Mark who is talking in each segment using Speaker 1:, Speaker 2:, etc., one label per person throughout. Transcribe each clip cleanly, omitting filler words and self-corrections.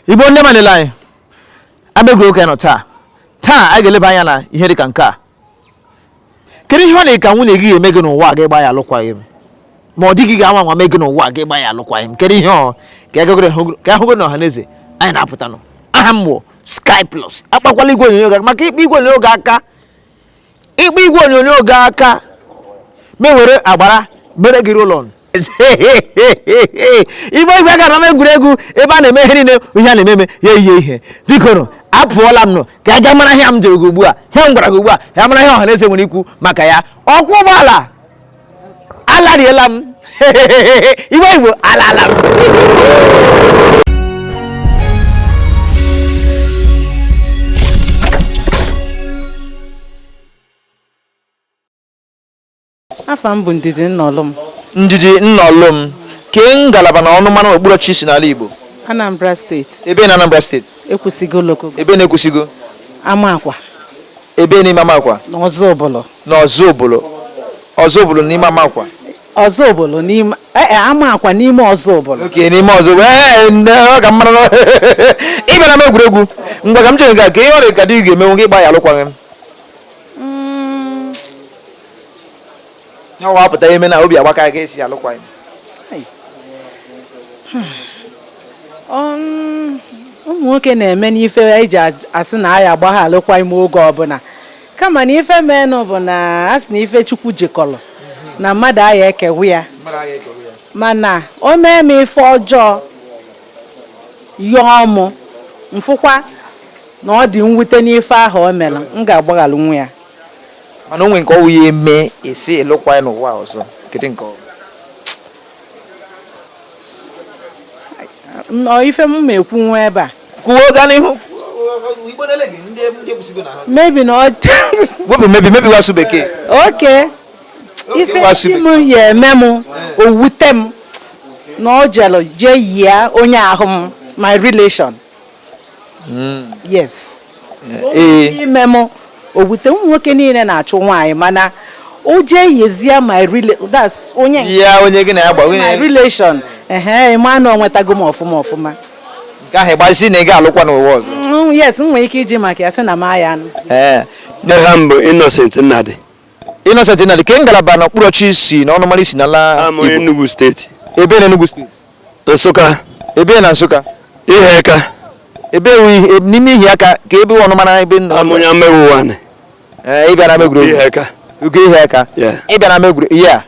Speaker 1: Igbo ndị manile anyị abegoro ka nọ taa a ga-eleba anya na ihe dị ka nke a. Kedu ihe ọ na ka nwunye gị eme gị n'ụwa ga ịgba ya alụkwaghịm ma ọ dịghị ga-anwa nwa mee gị n'ụwa ga ịgba ya alụkwaghịm? Kedu ihe ọ ka ahụgo na ọhaneze anyị na-apụta nọ aha mmụọ Sky Plus akpakwala igwe onyonyo ga maka ikpe igwe onyonyo ga aka mewere agbara mere gị ụlọ igbe ga na egwuregwu ebe a na-eme ihe niile ihe a na-ememe ya ihe biko nụ apụọla m nụ ka a ga mara ihe m jere gị ugbu a ihe m gwara gị ugbu a ya mara ihe ọhaneze nwere ikwu maka ya. Ọkwọ ụgbọala alariela m Igbo alala m.
Speaker 2: Afa m bụ Ndidi Nnọlụm.
Speaker 1: Ndidi Nnọlụm ke ngalaba na ọnụ mmanụ okpuru chi si n'ala Igbo.
Speaker 2: Anambra steeti.
Speaker 1: Ebe na Anambra steeti.
Speaker 2: Ekwusigo loko.
Speaker 1: Ebe na-ekwusigo.
Speaker 2: Amakwa.
Speaker 1: Ebe n'ime Amakwa.
Speaker 2: N'Ọzọbụlụ.
Speaker 1: N'Ọzọbụlụ. Ọzọbụlụ n'ime Amakwa.
Speaker 2: Ọzọbụlụ n'ime Amakwa n'ime Ọzọbụlụ.
Speaker 1: Okay, n'ime Ọzọbụlụ. Ọ ga mara ị bịara m egwuregwu mgbe ka m chere ka ihe ọrịa ka dị ga-emenwu gị gba ya alụkwaghịm. Ya wapụta ime na obi agbaka ga esi alụkwaghịm.
Speaker 2: Ụmụ nwoke na-eme n'ife eji asị na anyị agbagha alụkwaghịm oge ọbụla kama na ife menụ bụ na asị na ife Chukwu jikọrọ na mmadụ aya ekewu ya mana o mee m ife ọjọọ yọọ mụ mfụkwa na ọ dị mwute n'ife ahụ o mere m ga-agbaghalụ nwa ya.
Speaker 1: Mana onwe nke ọwụ ya eme esi alụkwaghịm n'ụwa ọzọ kedu nke
Speaker 2: ife m ma ekwu nwa ebe a
Speaker 1: kwuo gaa n'ihu Igbo na-elege ndị ekwusigo na ha
Speaker 2: maybe na
Speaker 1: wepụ mebi wasụ bekee.
Speaker 2: Okay. Ife m ya eme m owute m na ọ jelo jee yie onye ahụ m my relation. Yes. Ime m owute ụmụ nwoke niile na-achụ nwaanyị mana o jee yezie my relation that's onye
Speaker 1: gị na ya gba
Speaker 2: my relation ịma na ọ nwetago m ọfụma
Speaker 1: nke ahụ ịgbazi na ị ga-alụkwa n'ụwa ọzọ.
Speaker 2: Yes, m nwere ike iji maka ya sị na m aya anụzi.
Speaker 3: Aha m bụ Innocent Nnadi.
Speaker 1: Innocent Nnadi ke ngalaba na okpuru chi si na ọnụmara isi n'ala
Speaker 3: Igbo. Enugu steeti.
Speaker 1: Ebe na Enugu steeti.
Speaker 3: Nsụka.
Speaker 1: Ebe na Nsụka.
Speaker 3: Ihe aka.
Speaker 1: Ebe n'ime ihe aka ka ebe ọnụmara ebe
Speaker 3: amụnya mewu wane.
Speaker 1: Ịbịa na megwuru
Speaker 3: ihe aka.
Speaker 1: Ugo ihe aka. Ịbịa na megwuru ya.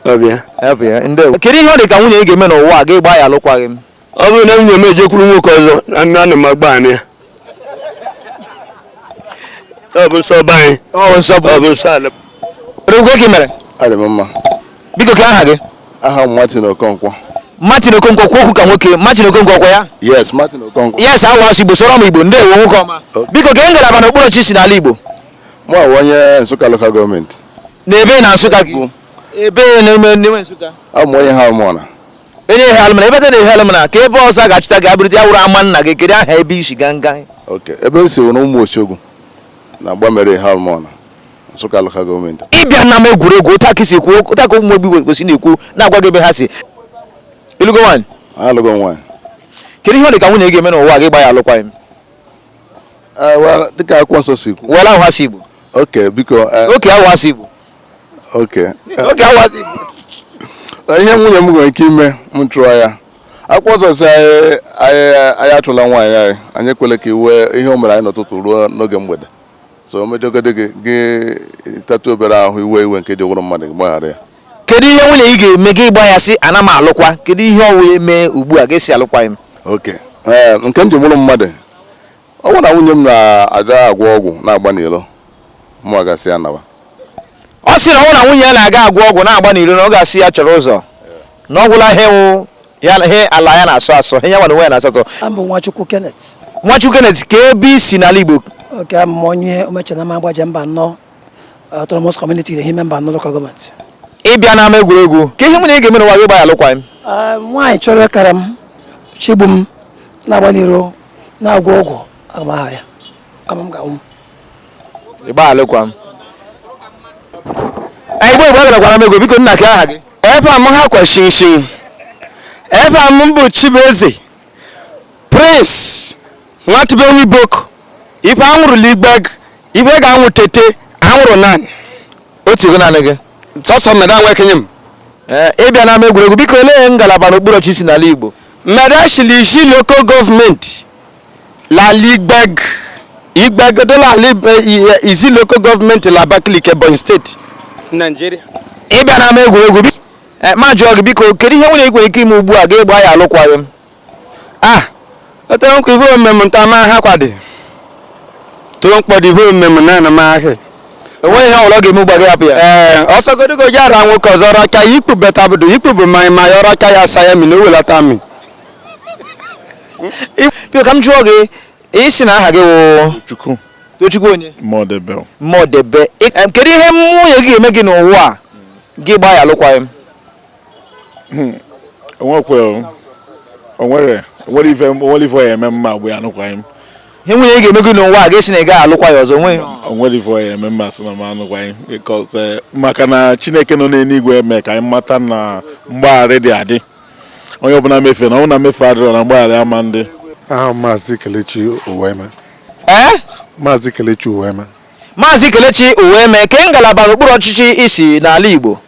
Speaker 1: Ọbịa. Ndewo. Kedu ihe ọ dị ka nwunye ị ga-eme n'ụwa ga ịgba ya alụkwaghịm?
Speaker 3: Ọ bụrụ na nwunye m ejekwuru nwoke ọzọ ana m agba anyị ya. Ọ bụ nsọ be anyị. Ọ bụ nsọ ala.
Speaker 1: Rugwe gị mere?
Speaker 4: Adị m mma.
Speaker 1: Biko ka aha gị?
Speaker 4: Aha m Martin Okonkwo.
Speaker 1: Martin Okonkwo kwuo okwu ka nwoke. Martin Okonkwo ọkwa ya?
Speaker 4: Yes, Martin Okonkwo.
Speaker 1: Yes, awa asụ Igbo sọrọ m Igbo ndewo nwoke ọma. Biko ka ngalaba na okpuru chi si n'ala Igbo.
Speaker 4: Mụ awụ onye Nsụka local gọọmenti.
Speaker 1: N'ebe na Nsụka gị? Ebe na-eme Nsụka.
Speaker 4: Abụ m onye ha ụmụọna.
Speaker 1: Onye ihe alụmana ebe dị ihe alụmana ka ebe ọzọ ga-achụta gị abụrụdị ya wụrụ ama nna gị kedu aha ebe isi ganga.
Speaker 4: Okay, ebe esi wụ na ụmụ Ochogwu na gbamere ha ụmụọna Nsụka local gọọmenti.
Speaker 1: Ịbịa na m egwuregwu ụta ka isi kwuo ụta ka ụmụ Igbo kwesị na-ekwu na-agwa gị ebe ha si. Ịlụgo nwaanyị?
Speaker 4: Alụgo nwaanyị.
Speaker 1: Kedu ihe ọ dị ka nwunye ga-eme n'ụwa gị gba ya alụkwaghịm?
Speaker 4: Dịka akwụkwọ nsọ si kwu.
Speaker 1: Wela ahụ ha si Igbo.
Speaker 4: Okay, biko.
Speaker 1: Oke ahụ ha si Igbo.
Speaker 4: Okay.
Speaker 1: Oke ahụ ha si Igbo.
Speaker 4: Ihe nwunye m nwere ike ime m chụọ ya. Akwụkwọ nsọ si anyị achụla nwaanyị anyị ekwela ka iwe ihe o mere anyị n'ụtụtụ ruo n'oge mgbede. So o mejọgode gị tatu obere ahụ iwe nke dị wụrụ mmadụ gị gbaghara ya.
Speaker 1: Kedu ihe nwunye ị ga-eme gị ịgba ya sị ana m alụkwa? Kedu ihe ọ wee mee ugbu a ga-esi alụkwaghịm?
Speaker 4: Okay. Nke m ji mụrụ mmadụ ọ bụ na nwunye m na-aga agwọ ọgwụ na-agba n'ilo mụ agasị ya nawa.
Speaker 1: Ọ sị na ọ na nwunye ya na-aga agwọ ọgwụ na-agba n'iro na ọ ga-asị ya chọrọ ụzọ na ọ gwụla ihe ala ya na-asọ asọ ihe ya nwa na onwe ya na-asatọ.
Speaker 5: Abụ Nwachukwu Kenneth.
Speaker 1: Nwachukwu Kenneth ka ebe isi n'ala Igbo?
Speaker 5: Oke, abụ m onye omechana m agbaje mba anọ autonomous community na ihe mba anọ local gọọmenti.
Speaker 1: Ịbịa n'ama egwuregwu ka ihe nwunye ị ga-eme n'ụwa gị gba ya alụkwaghịm?
Speaker 5: Nwaanyị chọrọ ịkara m chigbu m na-agba n'iro na-agwọ ọgwụ aga m aha ya kama m ga-anwụ.
Speaker 1: Ịgba alụkwaghịm. Igbo gwara m ego biko nna ka aha gị?
Speaker 3: Ebe a m ha kwa shinshin. Ebe a m bụ Chibueze Prince nwatibe wibok ife anwụrụ ligbeg ife ga-anwụ tete anwụrụ nan
Speaker 1: otu ego naanị gị
Speaker 3: sọsọ mmeda nwekenye m
Speaker 1: ịbịa n'ama egwuregwu biko olee ngalaba n'okpuru ọchịchị si n'ala Igbo
Speaker 3: mmeda shili iji local gọọmenti la ligbeg igbeg dola izi local gọọmenti la Abakaliki Ebonyi steeti Nigeria.
Speaker 1: ịbịa n'ama egwuregwu ma jụọ gị biko kedu ihe nwunye nwere ike ime ugbu a ga-egba ya alụkwaghịm
Speaker 3: otere nkwa ife omeme nta ma ha kwadi tụrụ mkpọdụ ife omeme na na ma ahị
Speaker 1: enweghị ihe ọbụla ọ ga-eme ugbu a ga-hapụ ya
Speaker 3: ọsọgodogo ya ara nwoke ọzọ rọcha ya ikpu beta budo ikpu bụ ma ya ọrọcha ya asa ya mi na owelata mi
Speaker 1: biko ka m jụọ gị isi na aha gị wụ
Speaker 4: Chukwu
Speaker 1: Tochukwu onye
Speaker 4: Modebe
Speaker 1: kedu ihe nwunye gị ga-eme gị n'ụwa a gị gbaa ya alụkwaghịm
Speaker 4: onwere ife ya eme mma agba ya anụkwaghịm
Speaker 1: ihe nwunye gị ga-eme gị n'ụwa a ga-esi na ị gaghị alụkwa ya ọzọ
Speaker 4: onwere ife ya eme mma sị na m anụkwaghịm because maka na Chineke nọ n'eluigwe eme ka anyị mata na mgbaghara dị adị onye ọbụla mefe na ọbụla mefe adịrọ na mgbaghara ama ndị
Speaker 6: Maazị Kelechi Uweme. Maazị Kelechi Uweme.
Speaker 1: Maazị Kelechi Uweme ke ngalaba n'okpuru ọchịchị isi n'ala Igbo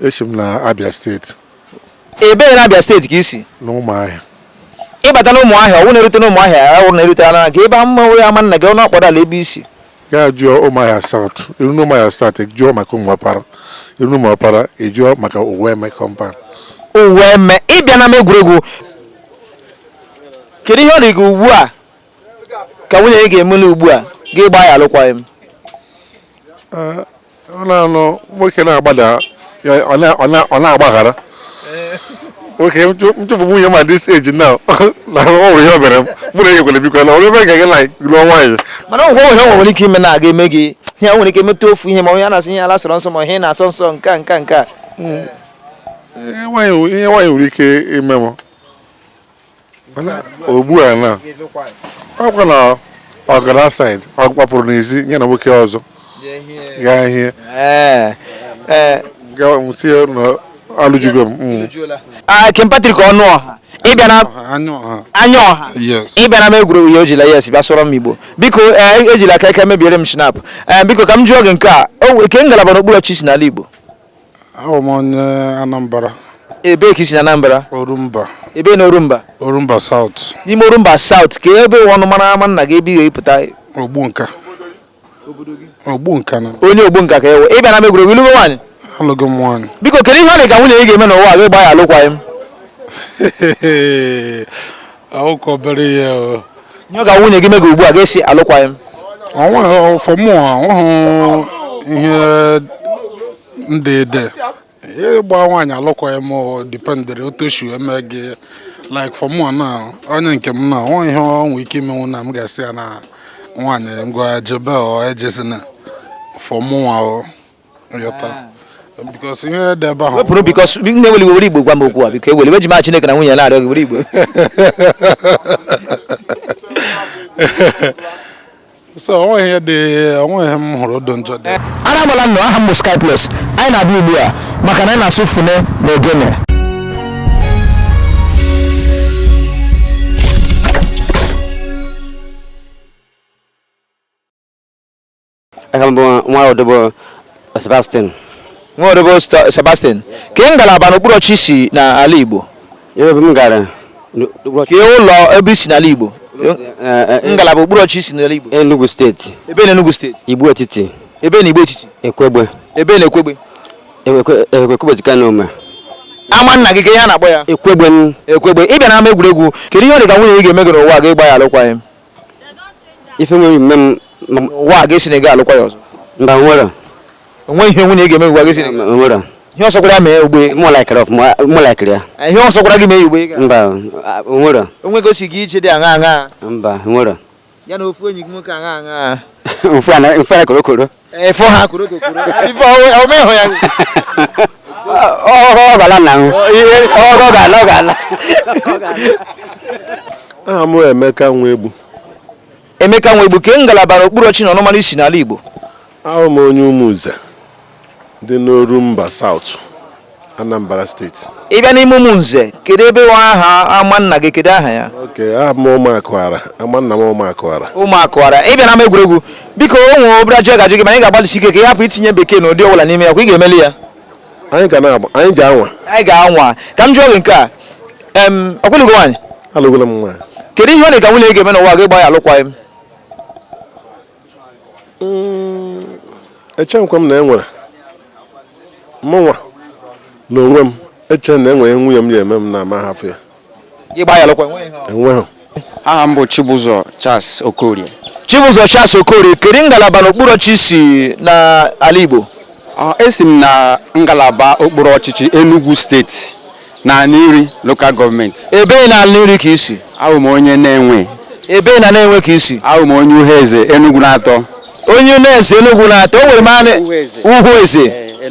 Speaker 6: Esi m na Abia steeti.
Speaker 1: Ebee na Abia steeti ka isi
Speaker 6: n'Ụmụahịa.
Speaker 1: ịbata n'Ụmụahịa ọwụ na-erute n'Ụmụahịa ọwụ na-erute ana ka ebe mmanwụ ya ama nna gị ọnụ akpọdala ebe isi
Speaker 6: Ya jụọ Ụmụahịa South. Iru n'Ụmụahịa South jụọ maka Ụmụọpara. Iru n'Ụmụọpara jụọ maka Uweme compound.
Speaker 1: Uweme ịbịa na egwuregwu kedu ihe ọ dị gị ugbu a ka nwunye gị ga-eme ugbu a gị gbaa ya alụkwaghịm
Speaker 6: Ọ na-anọ nwoke na-agbada ọ na-agbaghara. Nwoke mchụpụ nwunye ma this age now na ọ nwere ihe o mere m mụ na ya ekwere biko na ọrụ ebe ga-aga na lụọ nwaanyị
Speaker 1: mana ọgwụ ihe nwere ike ime na-aga eme gị ihe nwere ike emeta ofu ihe ma onye a na-asị ihe ala sọrọ nsọ ma ihe na-asọ nsọ nke a
Speaker 6: ihe nwaanyị nwere ike ime m ugbu a na ọkwa na ọgara side ọ gbapụrụ n'ezi ya na nwoke ọzọ gaa ihe nwụsị na alụjugo m
Speaker 1: Kim Patrick Ọnụọha ịbịa na anya ọha ịbịa na egwuregwu ya o jila yes bịa sọrọ m Igbo biko ejila aka ike mebiere m shinap biko ka m jụọ gị nke a ke ngalaba n'okpuru ọchịchị si n'ala Igbo
Speaker 7: Abụ m onye Anambra.
Speaker 1: Ebee ka isi na Anambra?
Speaker 7: Orumba.
Speaker 1: Ebe na Orumba?
Speaker 7: Orumba South.
Speaker 1: N'ime Orumba South ka ebe ọnụ mara ama nna gị ebe ị ga-epụta
Speaker 7: Ogbunka. Ogbunka na.
Speaker 1: Onye Ogbunka ka ewe ịbịa na egwuregwu ilugo nwaanyị?
Speaker 7: Alụgo m nwaanyị.
Speaker 1: Biko kedu ihe ọ dị ka nwunye ị ga-eme n'ụwa gị gbaa ya alụkwaghịm?
Speaker 7: Ahụkọ obere ihe
Speaker 1: ihe ọ ga nwunye gị mege ugbu a ga-esi alụkwaghịm?
Speaker 7: Ọnwa fọmụ ọhụụ ihe ndede ịgba nwaanyị alụkwaghịm dipendịrị otu oshi eme gị like for mụ na onye nke m na nwa ihe ọ nwere ike imenwu na m ga-asị ya na nwaanyị ngwa jebe ọ ejezina for mụ nwa yọta because ihe dị ebe ahụ
Speaker 1: wepụrụ because nne weli were Igbo gwa m okwu a biko eweli weji ma Chineke na nwunye na-arịọ gị were Igbo
Speaker 7: so onwe ihe m hụrụ odo njọ dị
Speaker 1: ara agbala nnọọ aha m Sky Plus anyị na-abịa ugbu a maka na anyị na-asụ fune na ogene
Speaker 8: nwa odobo Sebastian.
Speaker 1: Nwa odobo Sebastian ka ngalaba n'okpuru ọchịchị n'ala Igbo
Speaker 8: Ebe m gara
Speaker 1: ka ụlọ ebe isi n'ala Igbo ngalaba okpuru ọchịchị n'ala Igbo
Speaker 8: Enugu steeti.
Speaker 1: ebe na Enugu steeti
Speaker 8: Igbo etiti.
Speaker 1: ebe na Igbo etiti
Speaker 8: Ekwegbe.
Speaker 1: ebe na Ekwegbe
Speaker 8: Ekwegbe dịka na ome.
Speaker 1: ama nna gị ka ihe a na-akpọ ya
Speaker 8: Ekwegbe.
Speaker 1: Ekwegbe ịbịa na ama egwuregwu kedu ihe ọ dị ka nwunye ị ga-eme gị n'ụwa gị gbaa ya alụkwaghịm
Speaker 8: Ife nwere mme m
Speaker 1: ụwa gị si na ị ga-alụkwa ya ọzọ
Speaker 8: mba nwere.
Speaker 1: onwe ihe nwunye ị ga-eme ụwa gị si na
Speaker 8: Nwere.
Speaker 1: ihe ọsọkwara mee ugbe
Speaker 8: Mụ laikere ọfụma mụ laikere ya.
Speaker 1: ihe ọsọkwara gị mee ugbe
Speaker 8: Mba nwere.
Speaker 1: onwe gosi gị iche dị aṅa
Speaker 8: Mba nwere.
Speaker 1: ya na ofu enyi gị nwoke aṅa
Speaker 8: Mfe korokoro.
Speaker 1: efo ha korokoro ife o me ho ya
Speaker 8: Ọ gala na m. Ọ gala.
Speaker 6: aha m Emeka Nwegbu.
Speaker 1: Emeka Nwegbu ke ngalaba n'okpuru ọchịchị na ọnụmara isi n'ala Igbo
Speaker 6: Ahụ m onye Ụmụnze dị n'Orumba South. Anambra State.
Speaker 1: Ị bịa n'ime Umunze, kedu ebe wa aha ama nna gị, kedu aha ya?
Speaker 6: Okay, aha m Ụmụakwara, ama nna m Ụmụakwara.
Speaker 1: Ụmụakwara. Ị bịa na ama egwuregwu, biko o nwere obere ajọ ga-ajụ gị ma anyị ga-agbalịsi ike ka ị hapụ itinye bekee na ụdị ọbụla n'ime ya, kwa ị ga-emeli ya.
Speaker 6: Anyị ga-anwa.
Speaker 1: Anyị ga-anwa. Ka m jụọ gị nke a, ọkwụlụgo nwaanyị?
Speaker 6: Alụgolo m nwaanyị.
Speaker 1: Kedu ihe ọ dị ka nwunye gị ga-eme n'ụwa gị gba ya alụkwaghịm?
Speaker 6: Echenkwa m na enwere mụnwa n'onwe m eche na enwere nwunye m ga-eme m na ama hafụ ya.
Speaker 1: Gị gba ya alụkwaghịm?
Speaker 6: Enweghị.
Speaker 3: Aha m bụ Chibụzọ Charles Okorie.
Speaker 1: Chibụzọ Charles Okorie, kedu ngalaba n'okpuru ọchịchị si n'ala Igbo?
Speaker 3: Esi m na ngalaba okpuru ọchịchị Enugu steeti na Nri local gọọmenti.
Speaker 1: Ebe na Nri ka isi?
Speaker 3: Ahụ m onye na-enwe.
Speaker 1: Ebe na na-enwe ka isi?
Speaker 3: Ahụ m onye Uheze Enugu na-atọ.
Speaker 1: Onye na-eze Enugu na-atọ, o nwere mmanụ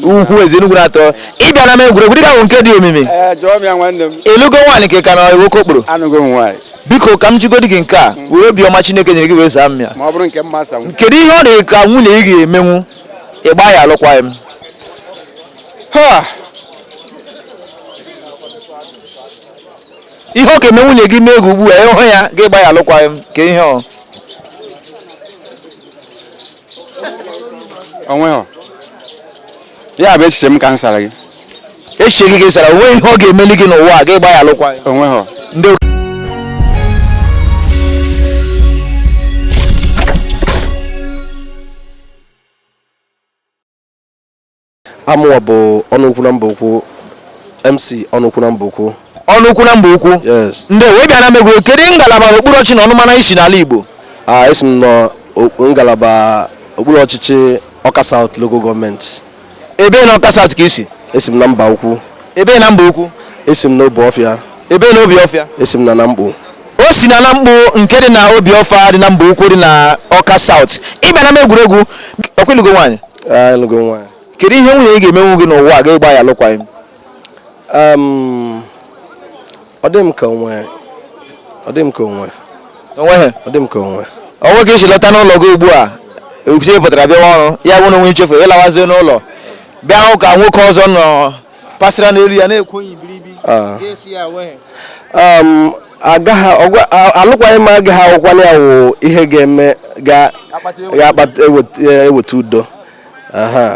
Speaker 1: Ugwu eze Enugu na-atọ. Ị bịa na ama egwuregwu dịka ahụ nke dị omimi.
Speaker 3: Jụọ m ya nwanne m.
Speaker 1: Ịlụgo nwaanyị ka ị ka na nwoke okporo?
Speaker 3: Anụgo m nwaanyị.
Speaker 1: Biko ka m jigodi gị nke a, were obiọma Chineke nyere gị wee zaa m ya.
Speaker 3: Ma ọ bụrụ nke mmasị m.
Speaker 1: Kedu ihe ọ dị ka nwunye ị ga-emenwu ịgba ya alụkwaghịm? Ihe ọ ga-eme nwunye gị mee gị ugbu a ịhụ ya gị gba ya alụkwaghịm ka ihe ọ?
Speaker 3: Onweghị. Ya bụ echiche m ka m sara gị.
Speaker 1: Echiche gị sara, onwe ihe ọ ga-emeli gị n'ụwa gị gba ya alụkwaghịm?
Speaker 3: Onweghị.
Speaker 1: Ndị
Speaker 9: Amụwa bụ ọnụukwu na mba ukwu, MC ọnụukwu na mba ukwu.
Speaker 1: Ọnụukwu na mba ukwu?
Speaker 9: Yes.
Speaker 1: Ndị wee bịa na megwuru, kedu ngalaba n'okpuru ọchịchị na ọnụmana isi n'ala Igbo?
Speaker 9: Esi m nọ ngalaba okpuru ọchịchị Ọka South Local Government.
Speaker 1: Ebe na Ọka South ka isi?
Speaker 9: Esi m na mba ukwu.
Speaker 1: Ebe na mba ukwu?
Speaker 9: Esi m na Obiọfịa.
Speaker 1: Ebe na Obiọfịa?
Speaker 9: Esi m na Mkpu.
Speaker 1: O si na Mkpu nke dị na Obiọfịa dị na mba ukwu dị na Ọka South. Ị bịa na egwuregwu, ọkwụlụgo nwaanyị?
Speaker 9: Alụgo nwaanyị.
Speaker 1: Kedu ihe nwunye ị ga-emenwu gị n'ụwa gị gba ya alụkwaghịm?
Speaker 9: Ọ dị m ka onwe.
Speaker 1: Onweghị?
Speaker 9: Ọ dị m ka onwe.
Speaker 1: Onwe ka isi lọta n'ụlọ gị ugbu a, obiche pụtara bịawa ọrụ, ya bụ na onwe ichefu ịlawazie n'ụlọ. Bịa hụ ka nwoke ọzọ nọ pasịra n'elu ya na-ekwu ibiribi.
Speaker 9: Alụkwaghịm agaghị akwụkwọ ya wụ ihe ga-eme ga-akpata eweta udo.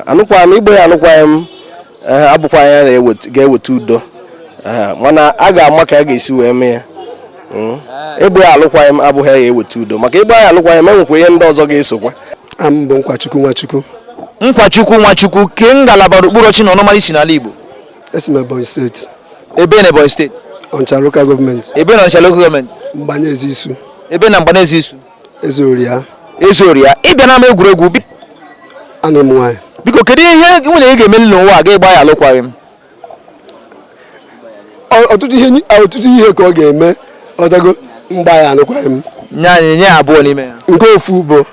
Speaker 9: Alụkwaghịm igbo ya alụkwaghịm abụkwa ya ga-eweta udo. Mana a ga-ama ka a ga-esi wee mee ya. Igbo ya alụkwaghịm abụghị ya ga-eweta udo, maka igbo ya alụkwaghịm enwekwa ihe ndị ọzọ ga-esokwa.
Speaker 10: Mbụ Nkwachukwu Nwachukwu.
Speaker 1: Nwachukwu ke ngalaba okpuru ọchịchị na ọnụmana isi n'ala Igbo?
Speaker 10: Esi m Ebonyi steeti.
Speaker 1: Ebe na Ebonyi steeti?
Speaker 10: Ọnịcha local gọọmenti.
Speaker 1: Ebe na Ọnịcha local gọọmenti?
Speaker 10: Mgbanezi Isu.
Speaker 1: Ebe na Mgbanezi Isu?
Speaker 10: Ezeoria.
Speaker 1: Ị bịa na ama egwuregwu,
Speaker 10: Anụ m nwaanyị.
Speaker 1: biko kedu ihe nwunye ị ga-emeli n'ụwa gị gba ya alụkwaghịm?
Speaker 10: Ọtụtụ ihe ka ọ ga-eme ọdago mgba ya alụkwaghịm.
Speaker 1: Nye abụọ n'ime ya.
Speaker 10: Nke ofu bụ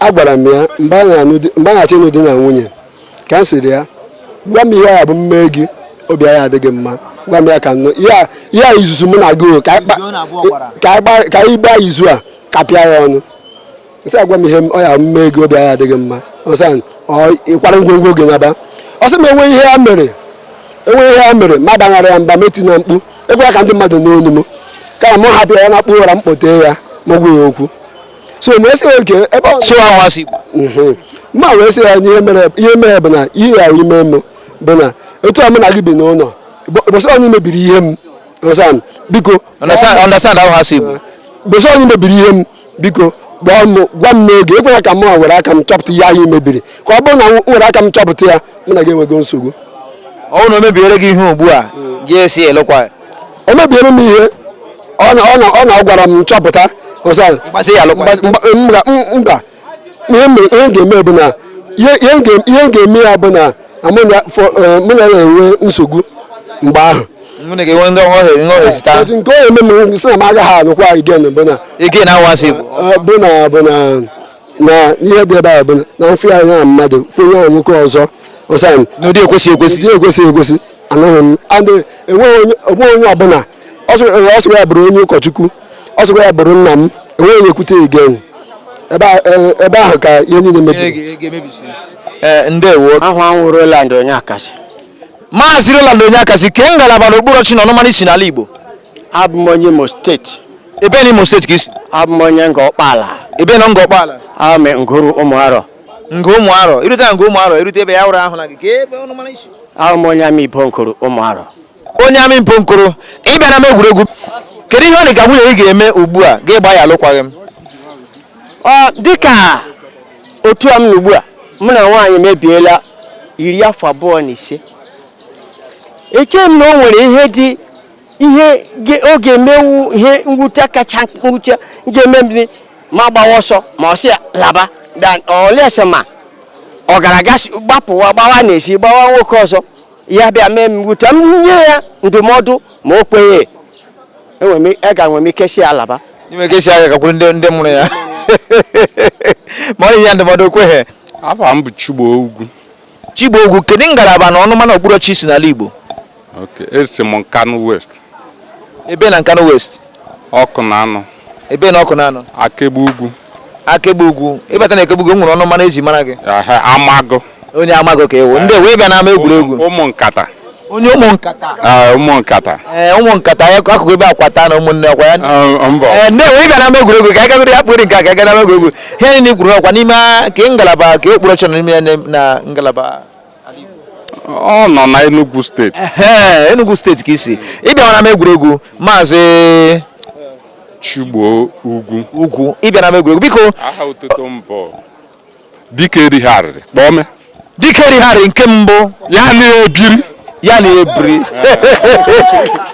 Speaker 10: agwara m ya mgbe anyị achọ ịnụ di na nwunye ka m sịrị ya gwa m ihe a bụ mme gị obi ya adịghị mma, gwa m ya ka nọ ihe a izuzu mụ na gị ka ịgba izu a kapịa ya ọnụ. Nsị agwa m ihe ọ ya mme gị obi ya adịghị mma, ọsọ ịkwara ngwongwo gị naba. Ọsị m enwe ihe ya mere ma daghara ya mba meti na mkpu ekwela ka ndị mmadụ n'onu m ka mụ hapụ ya na-akpụ ụra mkpote ya magwa ya okwu. So m esi oke ebe ma wee sị ya ihe mere bụ na ihe ya ime m bụ na etu a mụ na gị bi n'ụlọ ụbọchị onye mebiri ihe m biko ụbọchị onye mebiri ihe m biko gwa m n'oge ekwela ka mụ were aka m chọpụta ihe anyị mebiri, ka ọ bụrụ na m were aka m chọpụta ya mụ na gị enwego nsogbu.
Speaker 1: Ọ na o mebiere gị ihe ugbu a ga-esi elụkwa?
Speaker 10: O mebiere m ihe ọ na-agwara m chọpụta mba ihe ga-eme bụ na ihe ga-eme ya bụ na mụ na ya enwe nsogbu mgbe ahụ.
Speaker 1: Nke o eme m sị na m agaghị anụkwa igen bụ na ihe dị ebe a bụ na mfe anya mmadụ fenye ya nwoke ọzọ n'ụdị ekwesịghị ekwesị.
Speaker 10: Anụghị m enweghị onye ọbụla ọ sịkwa ya bụrụ onye ụkọchukwu, ọ sịkwa ya bụrụ nna m, enweghị ekwute igen ebe ahụ ka ihe niile mebiri.
Speaker 1: ndewo
Speaker 3: ahụ Roland Onyakasi.
Speaker 1: Maazị Roland Onyakasi ke ngalaba n'okpuru ọchị na ọnụmanụ isi n'ala Igbo.
Speaker 3: Abụ m onye Imo steeti.
Speaker 1: Ebe n'Imo steeti ka isi?
Speaker 3: Abụ m onye Ngọkpala.
Speaker 1: Ebe nọ Ngọkpala?
Speaker 3: Abụ m Nguru Ụmụarọ.
Speaker 1: Ngo Ụmụarọ, irute na Ngo Ụmụarọ, irute ebe ya wụrụ ahụ na gị ka ebe ọnụmanụ isi?
Speaker 3: Abụ m onye amị Ibo Nkuru Ụmụarọ.
Speaker 1: Onye amị Mpo Nkuru, ịbịa na m egwuregwu. Kedu ihe ọ dị ka nwunye ị ga-eme ugbu a ga-ịgba ya alụkwaghịm?
Speaker 3: Dịka otu a m ugbu a, mụ na nwaanyị mebiela 25. Eche m na o nwere ihe oge emewu ihe mwute kacha mwute ga-eme m ma gbawa ọsọ ma ọsị laba dan olese ma ọ gara gbapụwa gbawa na-esi gbawa nwoke ọzọ ya bịa mee m mwute m nye ya ndụmọdụ ma o kwenye enwe m ike si alaba
Speaker 1: N'ime ike si aga gakwuru ndị mụrụ ya ma ọ ihe ndụmọdụ okweghị.
Speaker 6: Afa m bụ
Speaker 1: Chigbo Ogwu, kedu ngalaba na ọnụmanụ okpuru ọchị si n'ala Igbo?
Speaker 6: Okay, esi m Nkanu West.
Speaker 1: Ebe na Nkanu West?
Speaker 6: Ọkụ na anụ.
Speaker 1: Ebe na ọkụ na anụ?
Speaker 6: Akegbu Ugwu.
Speaker 1: Akegbu Ugwu. Ịbata na Akegbu Ugwu nwere ọnụmanụ eji mara gị?
Speaker 6: Amago.
Speaker 1: Onye Amago ka ewu. Ndị wee bịa n'ama egwuregwu.
Speaker 6: Ụmụ nkata.
Speaker 1: Onye ụmụ nkata?
Speaker 6: Ụmụ nkata.
Speaker 1: Ụmụ nkata akụkụ ebe akwata na ụmụnne ọkwa ya. Ndị wee bịa n'ama egwuregwu ka agagoro ya kpụrụ nke a ka aga n'ama egwuregwu. Ihe niile kwuru ọkwa n'ime ka ngalaba ka okpuru ọchị n'ime na ngalaba
Speaker 6: Ọ nọ na Enugu steeti.
Speaker 1: Enugu steeti ka isi. Ịbịa n'ama egwuregwu Maazị
Speaker 6: Chigbo Ugwu.
Speaker 1: Ịbịa n'ama egwuregwu biko.
Speaker 6: Aha otuto mbụ. Dike erigharịrị. Kpọme.
Speaker 1: Dike erigharịrị nke mbụ.
Speaker 6: Ya na-ebiri.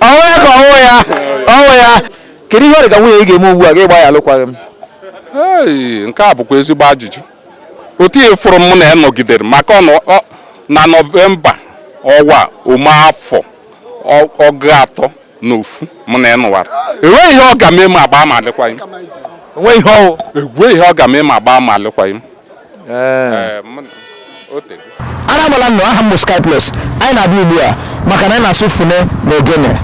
Speaker 1: Ọnwụ ya. Kedu ihe ọ dị ka nwunye ị ga-eme ugbu a ga-ịgba ya alụkwaghịm?
Speaker 6: Nke a bụkwa ezigbo ajụjụ. Otu ihe fụrụ m na ya nọgidere maka na Nọvemba ọnwa afọ ọgụ 3 na ofu mụ na ya nụwara. Enweghị ihe ọ ga-eme ma agba ma alụkwaghịm. Enweghị ihe ọ ga-eme ma agba ma alụkwaghịm.
Speaker 1: Aramala nnọọ aha m Sky Plus. Anyị na-abịa ugbu a maka na anyị na-asụ fune na ogene.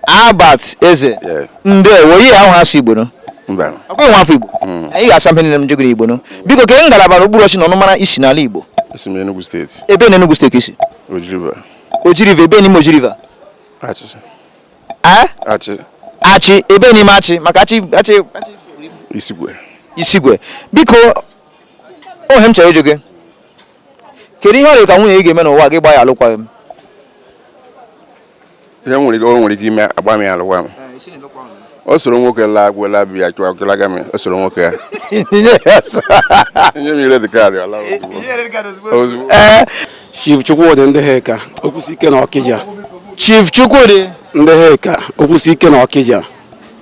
Speaker 1: Albert Eze. Ndewo ihe ahụ asụ Igbo no. Ọkwa nwa afọ Igbo. Anyị ga-asa mpe m jegoro Igbo no. Biko ka ngalaba n'okpuru ọchị na ọnụmara isi n'ala Igbo.
Speaker 4: Esi m Enugu steeti.
Speaker 1: Ebe na Enugu steeti isi? Ojiriva ebe n'ime Ojiriva. Achị ebe n'ime achị maka achị Isigwe. Biko ohe m chọrọ ịjụ gị. Kedu ihe ọ dị ka nwunye ị ga-eme n'ụwa gị gba ya alụkwaghịm?
Speaker 4: Ihe nwere ike ime agba m ya alụkwaghịm. O soro nwoke gwela bịa chụọ akụlaga m. O soro nwoke ya. Nye m ire dị kaadị ala.
Speaker 10: Chief Chukwudi ndị Heka okwusi ike na Ọkịja.
Speaker 1: Chief Chukwudi
Speaker 10: ndị Heka okwusi ike na Ọkịja.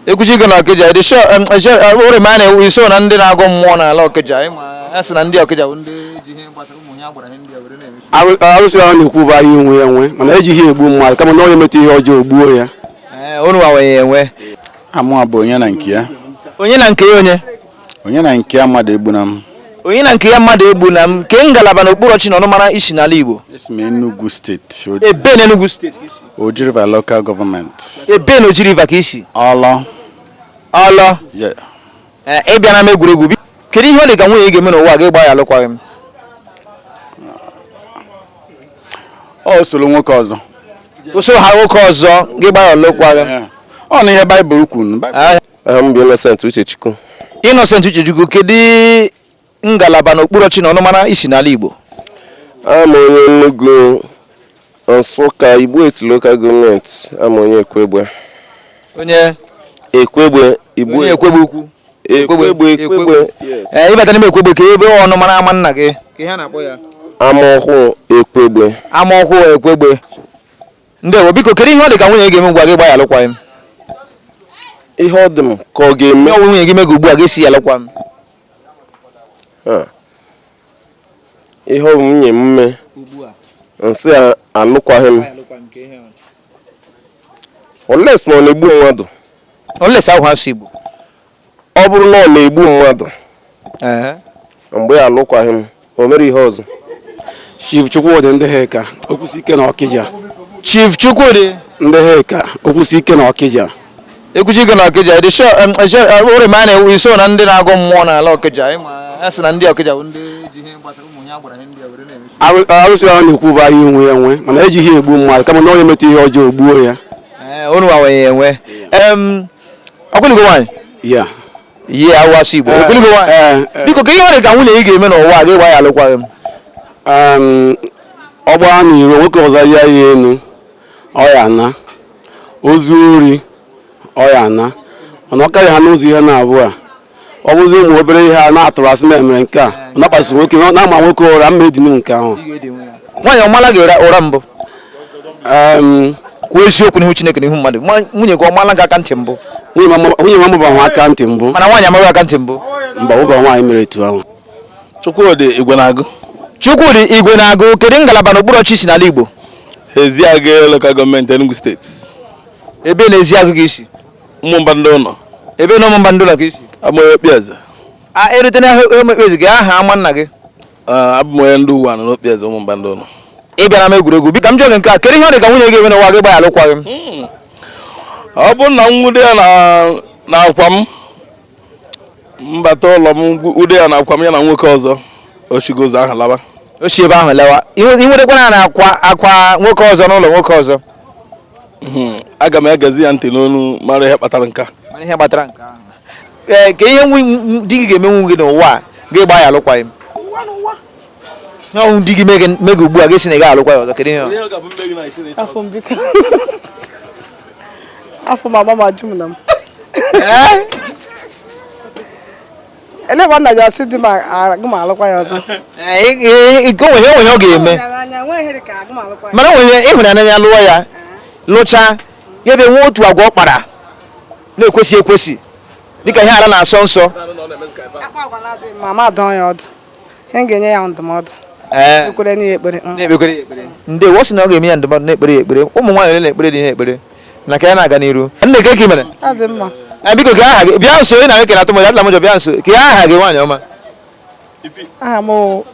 Speaker 1: Ekwusi ike na Ọkịja. Dị sure ore ma na iso na ndị na-agụ mmụọ n'ala Ọkịja. Ya sị na ndị Ọkịja bụ ndị ji ihe gbasara ụmụ ya gwara ihe ndị were na-eme.
Speaker 10: Arụsị ahụ na-ekwu bụ ahịa enwe enwe mana ejighị egbu mmadụ kama na onye metụ ihe ọjọọ gbuo ya.
Speaker 1: Onu wawe enwe.
Speaker 11: Amụ bụ onye na nke ya.
Speaker 1: Onye na nke ya onye?
Speaker 11: Onye na nke ya mmadụ egbu na m.
Speaker 1: Onye na nke ya mmadụ egbu na m. Ke ngalaba n'okpuru ọchị na ọnụmara isi n'ala Igbo?
Speaker 11: Esi m Enugu steeti.
Speaker 1: Ebe na Enugu steeti ka isi?
Speaker 11: Ojiriva local government.
Speaker 1: Ebe na Ojiriva ka isi?
Speaker 11: Ọlọ.
Speaker 1: Ịbịa na m egwuregwu. Kedu ihe ọ dị ka nwunye ị ga-eme n'ụwa gị gba ya alụkwaghịm?
Speaker 11: O soro nwoke ọzọ.
Speaker 1: O soro ha nwoke ọzọ gị gba ya alụkwaghịm?
Speaker 11: Ọ na ihe Baịbụl kwuru.
Speaker 9: M bụ Innocent Uchechukwu.
Speaker 1: Innocent Uchechukwu, kedu ngalaba n'okpuru ọchị na ọnụmara isi n'ala Igbo?
Speaker 9: I'm onye Enugu Nsụka Igbo eti local government. I'm onye Ekwegbe.
Speaker 1: Onye
Speaker 9: Ekwegbe Igbo.
Speaker 1: Onye Ekwegbe ukwu.
Speaker 9: Ekwegbe.
Speaker 1: Ịbata n'ime Ekwegbe ka ebe ọnụmara ama nna gị. Ka ihe na-akpọ ya?
Speaker 9: Amaọhụụ Ekwegbe.
Speaker 1: Amaọhụụ Ekwegbe. Ndewo biko kedu ihe ọ dị ka nwunye ga-eme ugbu a gị gba ya alụkwaghịm?
Speaker 9: Ihe ọ dị m ka ọ ga-eme.
Speaker 1: Ihe nwunye gị mega ugbu a ga-esi ya alụkwaghịm?
Speaker 9: Ihe ọ bụ nwunye m mee nsị alụkwaghịm. Unless na ọ na-egbu mmadụ.
Speaker 1: Unless ahụ asụ Igbo.
Speaker 9: Ọ bụrụ na ọ na-egbu mmadụ mgbe ya alụkwaghịm o mere ihe ọzọ.
Speaker 10: Chief Chukwudi ndị Heka okwusi ike na Ọkịja.
Speaker 1: Chief Chukwudi
Speaker 11: ndị Heka okwusi ike na Ọkịja.
Speaker 1: Ekwusi ike na Ọkịja dị ore ma na-ewu iso na ndị na-agụ mmụọ n'ala Ọkịja ịma sị na ndị Ọkịja bụ ndị ji ihe gbasara ụmụ ya gbara ihe ndị a were na-emechi.
Speaker 11: Arụsị ahụ na-ekwu bụ ahịa enwe enwe mana ejighị egbu mmadụ kama na onye metụ ihe ọjọọ gbuo ya.
Speaker 1: Unu wawe ya enwe. Ọkwụligo nwaanyị?
Speaker 11: Ya.
Speaker 1: Ihe awasị Igbo. Ọkwụligo nwaanyị? Biko ka ihe ọ dị ka nwunye ị ga-eme n'ụwa gị gba ya alụkwaghị m.
Speaker 11: Ọ gbaa n'iro nwoke ọzọ ya ya enu ọ ya ana ozu ori ọ ya ana mana ọ karịa ha n'ụzọ ihe na-abụ a ọ bụzi ụmụ obere ihe a na-atụrụ asị na-emere nke a ọ nakpasị nwoke na-ama nwoke ụra mma edinu nke ahụ.
Speaker 1: Nwaanyị ọmala gị ụra mbụ? Kwuo eziokwu n'ihu Chineke n'ihu mmadụ. Nwunye gị ọmala gị aka ntị mbụ?
Speaker 11: Nwunye m amụba aka ntị mbụ.
Speaker 1: Mana nwaanyị amaghị aka ntị mbụ?
Speaker 11: Mba, ụba nwaanyị mere etu ahụ.
Speaker 4: Chukwudị Igwe na-agụ.
Speaker 1: Chukwudị Igwe na-agụ. Kedu ngalaba n'okpuru ọchịchị n'ala Igbo?
Speaker 4: Eziagụ Local Government Enugu State.
Speaker 1: Ebe na Eziagụ ka isi?
Speaker 4: Ụmụmba ndị ụlọ.
Speaker 1: Ebe na Ụmụmba ndị ụlọ ka isi?
Speaker 4: Amụrụ Okpieze.
Speaker 1: Erute na Okpieze gị aha ama nna gị?
Speaker 4: Abụ m onye ndị uwe anọ n'Okpieze Ụmụmba ndị ụlọ.
Speaker 1: Ị bịara m egwuregwu bika m jụọ gị nke a kedu ihe ọ dị ka nwunye gị eme n'ụwa gị gba ya alụkwaghị m?
Speaker 4: Ọ bụ na nwude ya na akwa m mbata ụlọ m ude ya na akwa m ya na nwoke ọzọ oshigo ụzọ ahụ lawa.
Speaker 1: Oshi ebe ahụ lewa. Ị nwerekwana na akwa nwoke ọzọ n'ụlọ nwoke ọzọ?
Speaker 4: Aga m egezi ya ntị n'onu mara ihe kpatara nke a.
Speaker 1: Mara ihe kpatara nke ahụ. Ka ihe di gị ga-emenwu gị n'ụwa gị gba ya alụkwaghị m? N'ọhụ di gị mege ugbu a gị si na ị ga alụkwa ya ọzọ kedu ihe ọ?
Speaker 2: Afọ m biko. Afọ mama ma jụ m na m. Ele nna gị asị dị ma agụ ma alụkwa ya ọzọ.
Speaker 1: Onwe ọ ga-eme. Mana onwe ịhụnanya ya lụọ ya lụcha ya ebe nwe otu agwa ọ kpara na-ekwesị ekwesị dịka ihe ala na-asọ nsọ.
Speaker 2: Mama dọọ ya ọdụ. Ihe m ga-enye ya ndụmọdụ. Ekpere n'ihe ekpere.
Speaker 1: Na-ekpekere ya ekpere. Ndewo sị na ọ ga-eme ya ndụmọdụ na-ekpere ya ekpere. Ụmụ nwaanyị ole na-ekpere dị ihe ekpere na ka ya na-aga n'iru. Nne ka ị mere?
Speaker 2: Ọ dị mma.
Speaker 1: Biko ka aha gị bịa nso ị na-eke na atụmọdụ atụla mụjọ bịa nso ka aha gị nwaanyị ọma.
Speaker 2: Aha m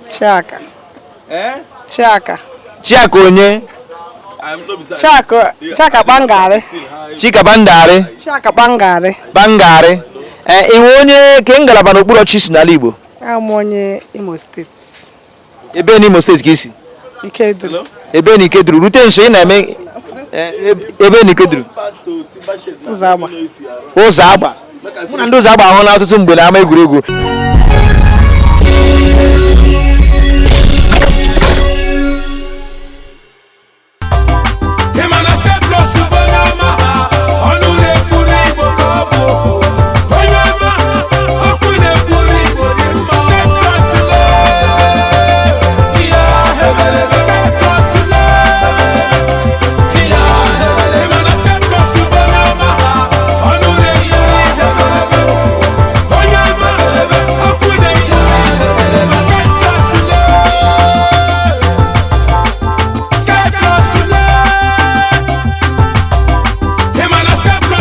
Speaker 2: Chiaka.
Speaker 1: Chiaka onye?
Speaker 2: Chiaka Bangari.
Speaker 1: Chika Bandari.
Speaker 2: Chiaka Bangari.
Speaker 1: Bangari. Iwu onye ke ngalaba n'okpuru ọchịchị n'ala Igbo?
Speaker 2: I'm onye Imo State.
Speaker 1: Ebe n'Imo State ka isi?
Speaker 2: Kedu.
Speaker 1: Ebe na Kedu rute nso ị na-eme ebe na Kedu.
Speaker 2: Ụzọ agba.
Speaker 1: Ụzọ agba. Mụ na ndị ụzọ agba ahụ na ọtụtụ mgbe na ama egwuregwu.